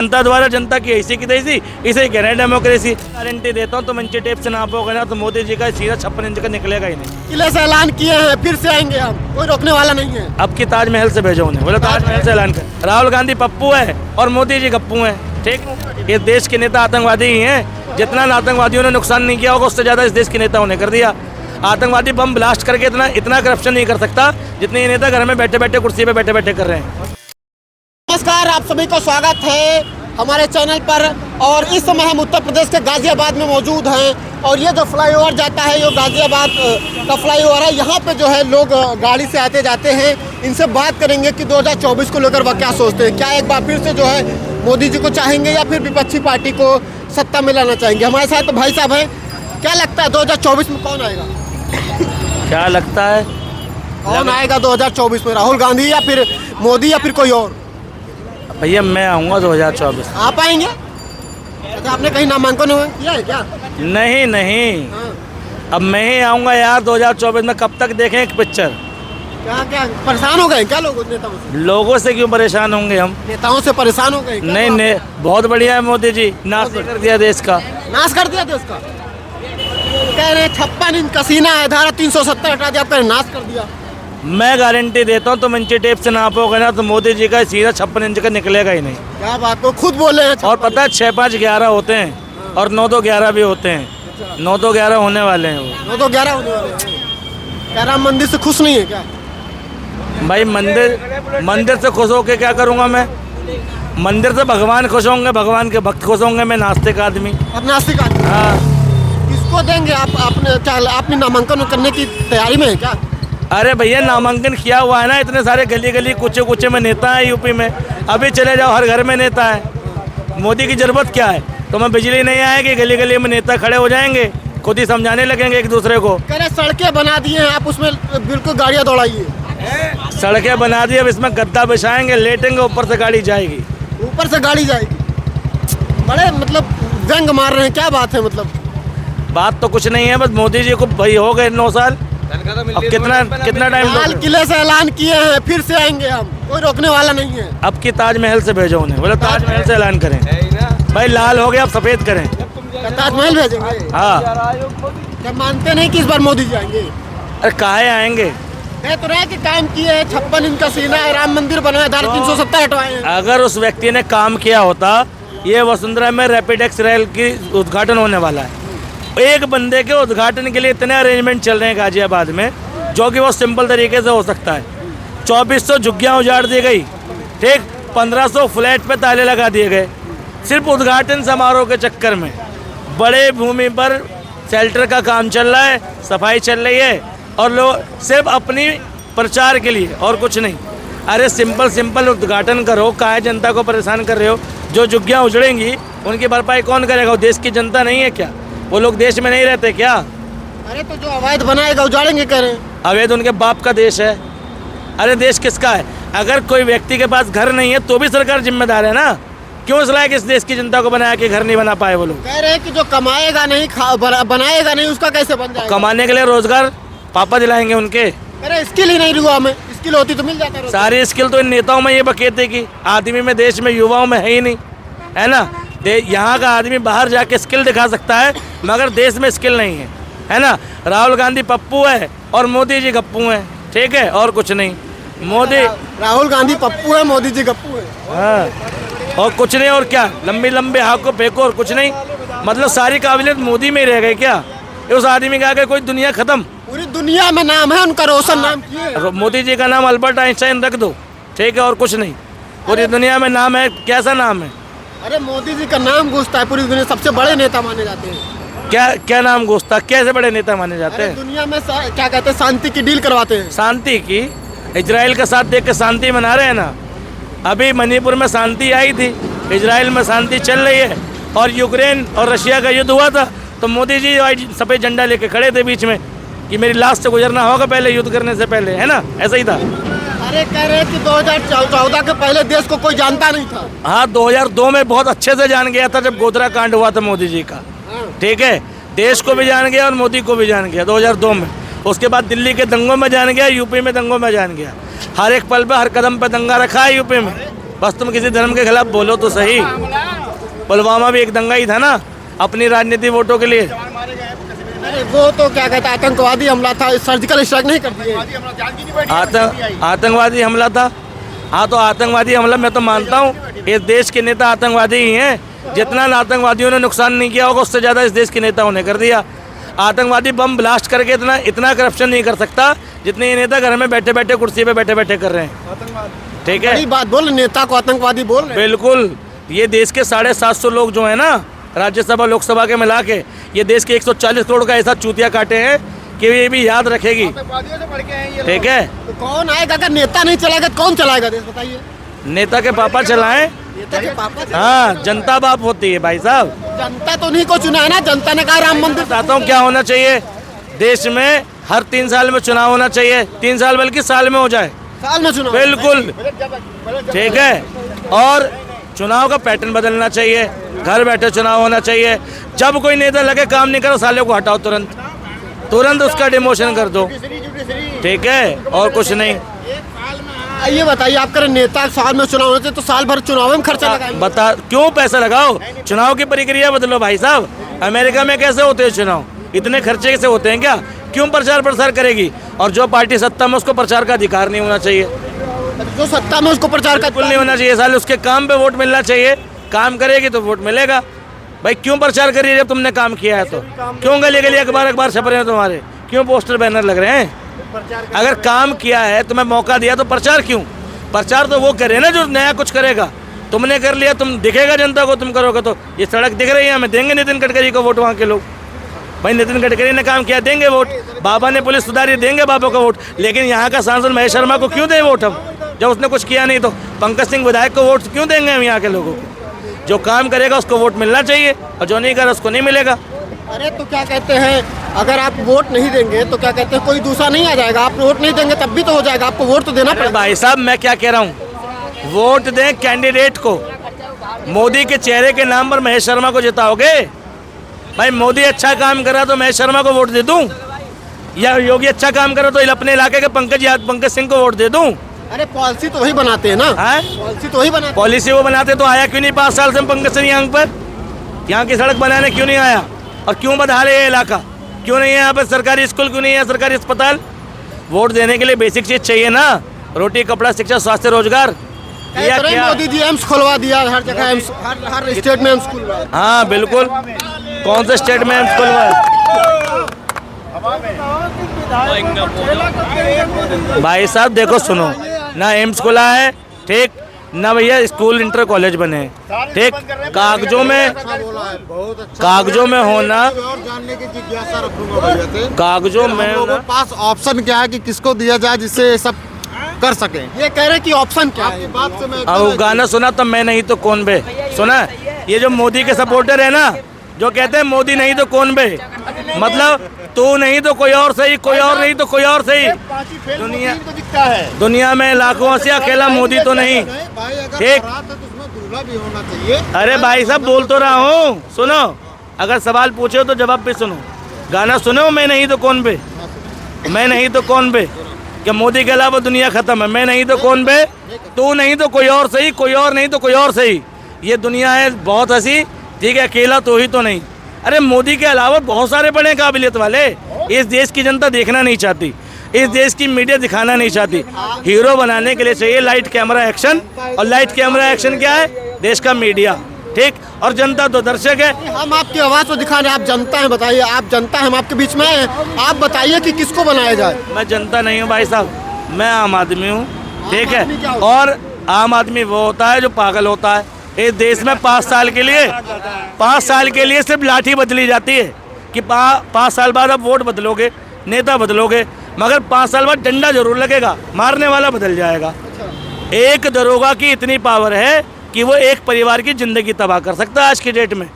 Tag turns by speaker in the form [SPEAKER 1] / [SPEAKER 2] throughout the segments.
[SPEAKER 1] जनता द्वारा जनता की ऐसी की तैसी, इसे कह रहे हैं डेमोक्रेसी। गारंटी देता हूँ, तो मंची टेप से नापोगे ना तो मोदी जी का सीधा 56 इंच का निकलेगा ही नहीं।
[SPEAKER 2] किले से ऐलान किए हैं, फिर से आएंगे हम, कोई रोकने वाला नहीं है।
[SPEAKER 1] अब की ताजमहल से भेजो उन्हें, बोले ताजमहल से ऐलान कर। राहुल गांधी पप्पू है और मोदी जी गप्पू हैं, ठीक। ये देश के नेता आतंकवादी ही हैं। जितना आतंकवादियों ने नुकसान नहीं किया होगा उससे ज्यादा इस देश के नेताओं ने कर दिया। आतंकवादी बम ब्लास्ट करके इतना करप्शन नहीं कर सकता जितने ये नेता घर में बैठे बैठे कुर्सी पे बैठे बैठे कर रहे हैं।
[SPEAKER 2] नमस्कार, आप सभी को स्वागत है हमारे चैनल पर। और इस समय हम उत्तर प्रदेश के गाजियाबाद में मौजूद हैं और ये जो फ्लाईओवर जाता है ये गाजियाबाद का फ्लाईओवर है। यहाँ पे जो है लोग गाड़ी से आते जाते हैं। इनसे बात करेंगे कि 2024 को लेकर वह क्या सोचते हैं। क्या एक बार फिर से जो है मोदी जी को चाहेंगे या फिर विपक्षी पार्टी को सत्ता में लाना चाहेंगे। हमारे साथ तो भाई साहब हैं, क्या लगता है 2024 में कौन आएगा?
[SPEAKER 1] क्या लगता है
[SPEAKER 2] कौन आएगा 2024 में, राहुल गांधी या फिर मोदी या फिर कोई और?
[SPEAKER 1] भैया मैं आऊँगा 2024।
[SPEAKER 2] आप आएंगे? अच्छा, आपने कहीं नामांकन किया है क्या?
[SPEAKER 1] नहीं, अब मैं ही आऊँगा यार 2024 में। कब तक देखें एक पिक्चर?
[SPEAKER 2] क्या परेशान हो गए क्या लोग नेताओं से?
[SPEAKER 1] लोगों से क्यों परेशान होंगे हम?
[SPEAKER 2] नेताओं से परेशान हो गए?
[SPEAKER 1] नहीं, बहुत बढ़िया है मोदी जी, नाश कर दिया देश का।
[SPEAKER 2] नाश कर दिया देश का? कह रहे 56 इंच का सीना है, धारा 370 हटा दिया, आपने नाश कर दिया।
[SPEAKER 1] मैं गारंटी देता हूँ, तो मंची टेप से नापोगे ना तो मोदी जी का सीधा 56 इंच का निकलेगा ही नहीं।
[SPEAKER 2] क्या बात को खुद बोले हैं।
[SPEAKER 1] और पता है 6, 5, 11 होते हैं और 9, 2, 11 भी होते हैं। 9, 2, 11 होने वाले हैं वो।
[SPEAKER 2] 9, 2, 11 होने वाले हैं। क्या राम मंदिर से खुश नहीं है क्या?
[SPEAKER 1] भाई मंदिर से खुश होके क्या करूँगा मैं? मंदिर से भगवान खुश होंगे, भगवान के भक्त खुश होंगे। मैं नास्तिक आदमी।
[SPEAKER 2] अब नास्तिक आदमी?
[SPEAKER 1] हाँ।
[SPEAKER 2] किसको देंगे आप? आपने नामांकन करने की तैयारी में है क्या?
[SPEAKER 1] अरे भैया नामांकन किया हुआ है ना। इतने सारे गली गली कुचे कुचे में नेता है यूपी में। अभी चले जाओ, हर घर में नेता है। मोदी की जरूरत क्या है? तो मैं बिजली नहीं आएगी, गली गली में नेता खड़े हो जाएंगे, खुद ही समझाने लगेंगे एक दूसरे को।
[SPEAKER 2] कह रहे सड़कें बना दी हैं आप, उसमें बिल्कुल गाड़ियाँ दौड़ाइए।
[SPEAKER 1] सड़कें बना दी, अब इसमें गद्दा बिछाएंगे, लेटेंगे, ऊपर से गाड़ी जाएगी।
[SPEAKER 2] ऊपर से गाड़ी जाएगी। बड़े मतलब व्यंग मार रहे हैं, क्या बात है? मतलब
[SPEAKER 1] बात तो कुछ नहीं है, बस मोदी जी को भाई हो गए 9 साल। अब कितना टाइम?
[SPEAKER 2] लाल किले से ऐलान किए हैं, फिर से आएंगे हम, कोई रोकने वाला नहीं है।
[SPEAKER 1] अब की ताजमहल से भेजो उन्हें, बोले ताजमहल से ऐलान करें। भाई लाल हो गया, अब सफेद करें।
[SPEAKER 2] ताजमहल भेजेंगे?
[SPEAKER 1] हाँ।
[SPEAKER 2] जब मानते नहीं कि इस बार मोदी जी आएंगे?
[SPEAKER 1] अरे काहे आएंगे?
[SPEAKER 2] कह तो रहे कि काम किए हैं, 56 इंच का सीना है, राम मंदिर बनवाया, धारा 370 हटवाए हैं।
[SPEAKER 1] अगर उस व्यक्ति ने काम किया होता, ये वसुंधरा में रैपिडेक्स रेल की उद्घाटन होने वाला है। एक बंदे के उद्घाटन के लिए इतने अरेंजमेंट चल रहे हैं गाजियाबाद में, जो कि वो सिंपल तरीके से हो सकता है। 2400 झुग्गियाँ उजाड़ दी गई, ठीक। 1500 फ्लैट पे ताले लगा दिए गए, सिर्फ उद्घाटन समारोह के चक्कर में। बड़े भूमि पर शेल्टर का काम चल रहा है, सफाई चल रही है, और लोग सिर्फ अपनी प्रचार के लिए और कुछ नहीं। अरे सिंपल उद्घाटन करो, काहे जनता को परेशान कर रहे हो? जो झुग्गियाँ उजड़ेंगी उनकी भरपाई कौन करेगा? वो देश की जनता नहीं है क्या? वो लोग देश में नहीं रहते क्या?
[SPEAKER 2] अरे तो जो अवैध बनाएगा उजाड़ेंगे कह रहे हैं।
[SPEAKER 1] अवैध उनके बाप का देश है। अरे देश किसका है? अगर कोई व्यक्ति के पास घर नहीं है तो भी सरकार जिम्मेदार है ना। क्यों इसलिए कि इस देश की जनता को बनाया कि घर नहीं बना पाए वो लोग?
[SPEAKER 2] कह रहे हैं कि जो कमाएगा नहीं, बनाएगा नहीं, उसका कैसे बन जाएगा?
[SPEAKER 1] कमाने के लिए रोजगार पापा दिलाएंगे उनके।
[SPEAKER 2] अरे स्किल ही नहीं रुआ में, स्किल होती तो मिल जाता।
[SPEAKER 1] सारी स्किल तो इन नेताओं में ये बकेते की, आदमी में, देश में, युवाओं में है ही नहीं, है ना। यहाँ का आदमी बाहर जाके स्किल दिखा सकता है, मगर देश में स्किल नहीं है ना। राहुल गांधी पप्पू है और मोदी जी गप्पू हैं, ठीक है, और कुछ नहीं।
[SPEAKER 2] राहुल गांधी पप्पू है, मोदी जी गप्पू है।
[SPEAKER 1] हाँ, और कुछ नहीं। और क्या लंबे लंबे हाथ को फेंको और कुछ नहीं। मतलब सारी काबिलियत मोदी में ही रह गई क्या? उस आदमी का आगे कोई दुनिया खत्म।
[SPEAKER 2] पूरी दुनिया में नाम है उनका, रोशन नाम किए।
[SPEAKER 1] मोदी जी का नाम अल्बर्ट आइंस्टाइन रख दो, ठीक है, और कुछ नहीं। पूरी दुनिया में नाम है, कैसा नाम है?
[SPEAKER 2] अरे मोदी जी का नाम गूंजता है पूरी दुनिया, सबसे बड़े नेता माने जाते हैं।
[SPEAKER 1] क्या नाम गूंजता? कैसे बड़े नेता माने जाते हैं?
[SPEAKER 2] दुनिया में क्या कहते हैं, शांति की डील करवाते हैं।
[SPEAKER 1] शांति की? इजराइल का साथ देख के शांति मना रहे हैं ना। अभी मणिपुर में शांति आई थी, इजराइल में शांति चल रही है। और यूक्रेन और रशिया का युद्ध हुआ था तो मोदी जी सफ़ेद झंडा लेके खड़े थे बीच में कि मेरी लाश से गुजरना होगा पहले, युद्ध करने से पहले, है ना। ऐसा ही था।
[SPEAKER 2] अरे कह रहे कि 2014 के पहले देश को कोई जानता नहीं था।
[SPEAKER 1] हाँ, 2002 में बहुत अच्छे से जान गया था, जब गोधरा कांड हुआ था मोदी जी का, ठीक है। देश को भी जान गया और मोदी को भी जान गया 2002 में। उसके बाद दिल्ली के दंगों में जान गया, यूपी में दंगों में जान गया। हर एक पल पे, हर कदम पे दंगा रखा है यूपी में, बस तुम किसी धर्म के खिलाफ बोलो तो सही। पुलवामा भी एक दंगा ही था ना, अपनी राजनीति वोटों के लिए।
[SPEAKER 2] अरे वो तो क्या कहते हैं, आतंकवादी हमला था, सर्जिकल स्ट्राइक नहीं कर दिए।
[SPEAKER 1] आतंकवादी हमला था। हाँ, तो आतंकवादी हमला मैं तो मानता हूँ इस देश के नेता आतंकवादी ही हैं। जितना आतंकवादियों ने नुकसान नहीं किया होगा उससे ज़्यादा इस देश के नेताओं ने कर दिया। आतंकवादी बम ब्लास्ट करके इतना करप्शन नहीं कर सकता जितने ये नेता घर में बैठे बैठे कुर्सी पे बैठे बैठे कर रहे हैं। ठीक है,
[SPEAKER 2] बड़ी बात बोल, नेता को आतंकवादी बोल रहे हैं।
[SPEAKER 1] बिल्कुल। ये देश के 750 लोग जो है ना, राज्यसभा लोकसभा के मिला के, ये देश के 140 करोड़ का ऐसा चूतिया काटे हैं कि ये भी याद रखेगी। ठीक है,
[SPEAKER 2] तो कौन आएगा? अगर नेता नहीं चलाएगा तो कौन चलाएगा देश, बताइए।
[SPEAKER 1] नेता के पापा चलाएं।
[SPEAKER 2] नेता के पापा
[SPEAKER 1] हाँ, जनता बाप होती है भाई साहब।
[SPEAKER 2] जनता तो नहीं को चुना है ना, जनता ने कहा राम मंदिर।
[SPEAKER 1] बताता हूँ क्या होना चाहिए देश में। हर 3 साल में चुनाव होना चाहिए। 3 साल बल्कि साल में हो जाए,
[SPEAKER 2] साल में चुनाव।
[SPEAKER 1] बिल्कुल। ठीक है, और चुनाव का पैटर्न बदलना चाहिए। घर बैठे चुनाव होना चाहिए। जब कोई नेता लगे काम नहीं करो, साले को हटाओ तुरंत उसका डिमोशन कर दो। ठीक है, और कुछ नहीं।
[SPEAKER 2] ये बताइए, आपका नेता साल में चुनाव होते तो साल भर चुनाव में खर्चा लगाएंगे।
[SPEAKER 1] बता, क्यों पैसा लगाओ? चुनाव की प्रक्रिया बदलो भाई साहब। अमेरिका में कैसे होते हैं चुनाव? इतने खर्चे कैसे होते हैं क्या? क्यों प्रचार प्रसार करेगी? और जो पार्टी सत्ता में उसको प्रचार का अधिकार नहीं होना चाहिए।
[SPEAKER 2] जो सत्ता में उसको प्रचार का
[SPEAKER 1] बिल्कुल नहीं होना चाहिए। साले उसके काम पे वोट मिलना चाहिए। काम करेगी तो वोट मिलेगा। भाई क्यों प्रचार करिए जब तुमने काम किया है तो? क्यों गली गली अखबार छप रहे हैं तुम्हारे? क्यों पोस्टर बैनर लग रहे हैं? अगर काम किया है, तुम्हें मौका दिया तो प्रचार क्यों? प्रचार तो वो करे ना जो नया कुछ करेगा। तुमने कर लिया, तुम दिखेगा जनता को, तुम करोगे तो। ये सड़क दिख रही है, हमें देंगे नितिन गडकरी को वोट वहाँ के लोग। भाई नितिन गडकरी ने काम किया, देंगे वोट। बाबा ने पुलिस सुधारी, देंगे बाबा को वोट। लेकिन यहाँ का सांसद महेश शर्मा को क्यों दें वोट हम, जब उसने कुछ किया नहीं? तो पंकज सिंह विधायक को वोट क्यों देंगे हम यहाँ के लोगों को? जो काम करेगा उसको वोट मिलना चाहिए, और जो नहीं करेगा उसको नहीं मिलेगा।
[SPEAKER 2] अरे तो क्या कहते हैं, अगर आप वोट नहीं देंगे तो क्या कहते हैं, कोई दूसरा नहीं आ जाएगा? आप वोट नहीं देंगे तब भी तो हो जाएगा, आपको वोट तो देना पड़ेगा।
[SPEAKER 1] भाई साहब मैं क्या कह रहा हूँ, वोट दें कैंडिडेट को। मोदी के चेहरे के नाम पर महेश शर्मा को जिताओगे? भाई मोदी अच्छा काम करा तो महेश शर्मा को वोट दे दूं, या योगी अच्छा काम करा तो अपने इलाके के पंकज सिंह को वोट दे दूं?
[SPEAKER 2] अरे पॉलिसी तो वही बनाते हैं ना। पॉलिसी तो वही बनाते।
[SPEAKER 1] पॉलिसी वो बनाते तो आया क्यों नहीं 5 साल से पंकज सिंह यहाँ पर? यहाँ की सड़क बनाने क्यों नहीं आया? और क्यों बदहाल है ये इलाका? क्यों नहीं है यहाँ पर सरकारी स्कूल? क्यों नहीं है सरकारी अस्पताल? वोट देने के लिए बेसिक चीज चाहिए ना, रोटी कपड़ा शिक्षा स्वास्थ्य रोजगार। क्या
[SPEAKER 2] मोदी जी एम्स खुलवा दिया, हर जगह एम्स, हर स्टेट में एम्स खुलवा।
[SPEAKER 1] हाँ बिल्कुल। कौन से स्टेट में एम्स खुलवा? भाई साहब देखो, सुनो ना, एम्स खुला है ठीक ना भैया, स्कूल इंटर कॉलेज बने ठीक। कागजों में होना, कागजों में
[SPEAKER 3] पास ऑप्शन क्या है कि किसको दिया जाए जिससे सब कर सके।
[SPEAKER 2] ये कह रहे हैं कि ऑप्शन क्या है?
[SPEAKER 3] बात से मैं
[SPEAKER 1] अब गाना सुना तो मैं नहीं तो कौन बे, सुना? ये जो मोदी के सपोर्टर है ना, जो कहते हैं मोदी नहीं तो कौन बे, मतलब तू नहीं तो कोई और सही, कोई और नहीं तो कोई और सही। दुनिया में लाखों से अकेला मोदी तो नहीं ठीक। अरे भाई साहब बोल तो रहा हूँ, सुनो। अगर सवाल पूछे तो जवाब भी सुनो। गाना सुनो, मैं नहीं तो कौन बे, मैं नहीं तो कौन बे, कि मोदी के अलावा दुनिया खत्म है। मैं नहीं तो कौन बे, तू नहीं तो कोई और सही, कोई और नहीं तो कोई और सही। ये दुनिया है बहुत हंसी ठीक है, अकेला तो ही तो नहीं। अरे मोदी के अलावा बहुत सारे बड़े काबिलियत वाले। इस देश की जनता देखना नहीं चाहती, इस देश की मीडिया दिखाना नहीं चाहती। हीरो बनाने के लिए चाहिए लाइट कैमरा एक्शन, और लाइट कैमरा एक्शन क्या है? देश का मीडिया ठीक, और जनता तो दर्शक है।
[SPEAKER 2] हम आपकी आवाज़ तो दिखा रहे हैं, आप जनता हैं, बताइए। आप जनता हैं, हम आपके बीच में हैं, आप बताइए कि किसको बनाया जाए।
[SPEAKER 1] मैं जनता नहीं हूँ भाई साहब, मैं आम आदमी हूँ ठीक है। और आम आदमी वो होता है जो पागल होता है। इस देश में 5 साल के लिए सिर्फ लाठी बदली जाती है कि 5 साल बाद अब वोट बदलोगे, नेता बदलोगे, मगर 5 साल बाद डंडा जरूर लगेगा, मारने वाला बदल जाएगा। एक दरोगा की इतनी पावर है कि वो एक परिवार की जिंदगी तबाह कर सकता है आज की डेट में।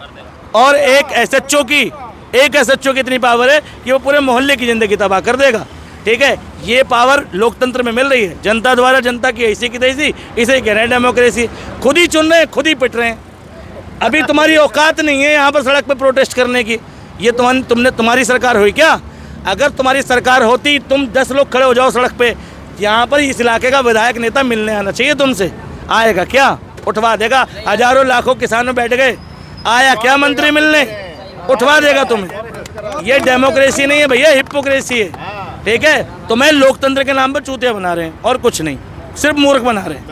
[SPEAKER 1] और एक एसएचओ की इतनी पावर है कि वो पूरे मोहल्ले की जिंदगी तबाह कर देगा ठीक है। ये पावर लोकतंत्र में मिल रही है, जनता द्वारा जनता की ऐसी की तैसी, इसे कह रहे हैं डेमोक्रेसी। खुद ही चुन रहे हैं, खुद ही पिट रहे हैं। अभी तुम्हारी औकात नहीं है यहाँ पर सड़क पर प्रोटेस्ट करने की। ये तुम्हारी सरकार हुई क्या? अगर तुम्हारी सरकार होती, तुम 10 लोग खड़े हो जाओ सड़क पे, यहाँ पर इस इलाके का विधायक नेता मिलने आना चाहिए तुमसे। आएगा क्या? उठवा देगा। हजारों लाखों किसानों बैठ गए, आया क्या मंत्री मिलने? उठवा देगा तुम्हें। ये डेमोक्रेसी नहीं है भैया, हिपोक्रेसी है। ठीक है, तुम्हें लोकतंत्र के नाम पर चूतिया बना रहे हैं और कुछ नहीं, सिर्फ मूर्ख बना रहे हैं।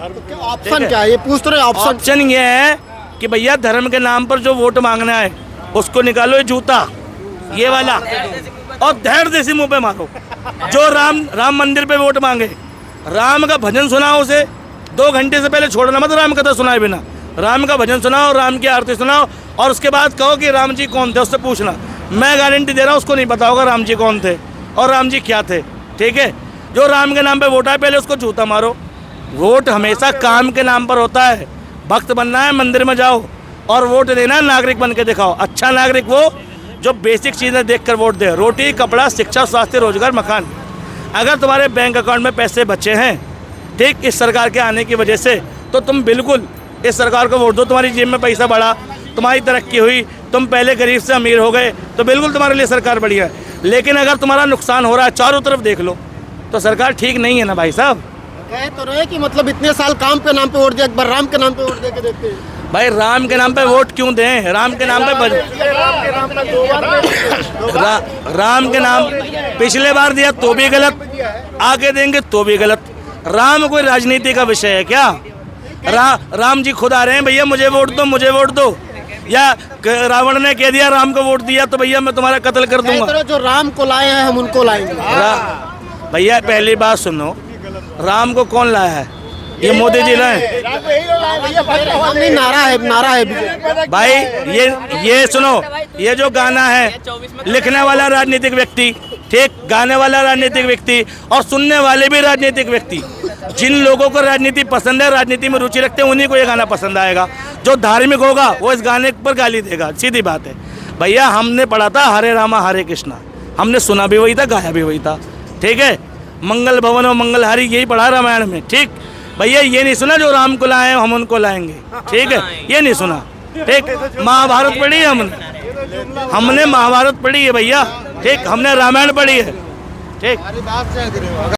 [SPEAKER 2] ऑप्शन क्या है ये पूछ तो रहे?
[SPEAKER 1] ऑप्शन ये है कि भैया धर्म के नाम पर जो वोट मांगना है उसको निकालो ये जूता, ये वाला, और धैर्य देसी मुंह पे मारो। जो राम मंदिर पे वोट मांगे, राम का भजन सुनाओ उसे, 2 घंटे से पहले छोड़ना मत राम कथा सुनाए बिना। राम का भजन सुनाओ, राम की आरती सुनाओ, और उसके बाद कहो कि राम जी कौन थे, उससे पूछना। मैं गारंटी दे रहा हूँ उसको नहीं पता होगा राम जी कौन थे और राम जी क्या थे। ठीक है, जो राम के नाम पे वोट है पहले उसको जूता मारो। वोट हमेशा काम के नाम पर होता है। भक्त बनना है, मंदिर में जाओ और वोट देना है, नागरिक बन के दिखाओ। अच्छा नागरिक वो जो बेसिक चीज़ें देखकर वोट दे, रोटी, कपड़ा, शिक्षा, स्वास्थ्य, रोजगार, मकान। अगर तुम्हारे बैंक अकाउंट में पैसे बचे हैं ठीक इस सरकार के आने की वजह से, तो तुम बिल्कुल इस सरकार को वोट दो। तुम्हारी जेब में पैसा बढ़ा, तुम्हारी तरक्की हुई, तुम पहले गरीब से अमीर हो गए, तो बिल्कुल तुम्हारे लिए सरकार बढ़िया है। लेकिन अगर तुम्हारा नुकसान हो रहा है, चारों तरफ देख लो, तो सरकार ठीक नहीं है ना भाई साहब।
[SPEAKER 2] कह तो रहे कि मतलब इतने साल काम के नाम पे वोट दिया, एक बार राम के नाम पे वोट दे के देखते हैं।
[SPEAKER 1] भाई राम के नाम पे वोट क्यों दें? राम के नाम पे राम के नाम पिछले बार दिया तो भी गलत, आगे देंगे तो भी गलत। राम कोई राजनीति का विषय है क्या? राम जी खुद आ रहे हैं, भैया मुझे वोट दो, मुझे वोट दो। या रावण ने कह दिया राम को वोट दिया तो भैया मैं तुम्हारा कत्ल कर दूंगा।
[SPEAKER 2] जो राम को लाए हैं हम उनको लाएंगे।
[SPEAKER 1] भैया पहली बात सुनो, राम को कौन लाया है? ये मोदी जी लाए।
[SPEAKER 2] नारा है
[SPEAKER 1] भाई ये सुनो, ये जो गाना है, लिखने वाला राजनीतिक व्यक्ति, ठीक, गाने वाला राजनीतिक व्यक्ति और सुनने वाले भी राजनीतिक व्यक्ति। जिन लोगों को राजनीति पसंद है, राजनीति में रुचि रखते हैं, उन्हीं को ये गाना पसंद आएगा। जो धार्मिक होगा वो इस गाने पर गाली देगा, सीधी बात है। भैया हमने पढ़ा था हरे रामा हरे कृष्णा, हमने सुना भी वही था, गाया भी वही था। ठीक है, मंगल भवन और मंगलहारी यही पढ़ा रामायण में। ठीक भैया, ये नहीं सुना जो राम को लाए हम उनको लाएंगे। ठीक है, ये नहीं सुना। ठीक, महाभारत पढ़ी है हमने महाभारत पढ़ी है भैया। ठीक, हमने रामायण पढ़ी है। ठीक।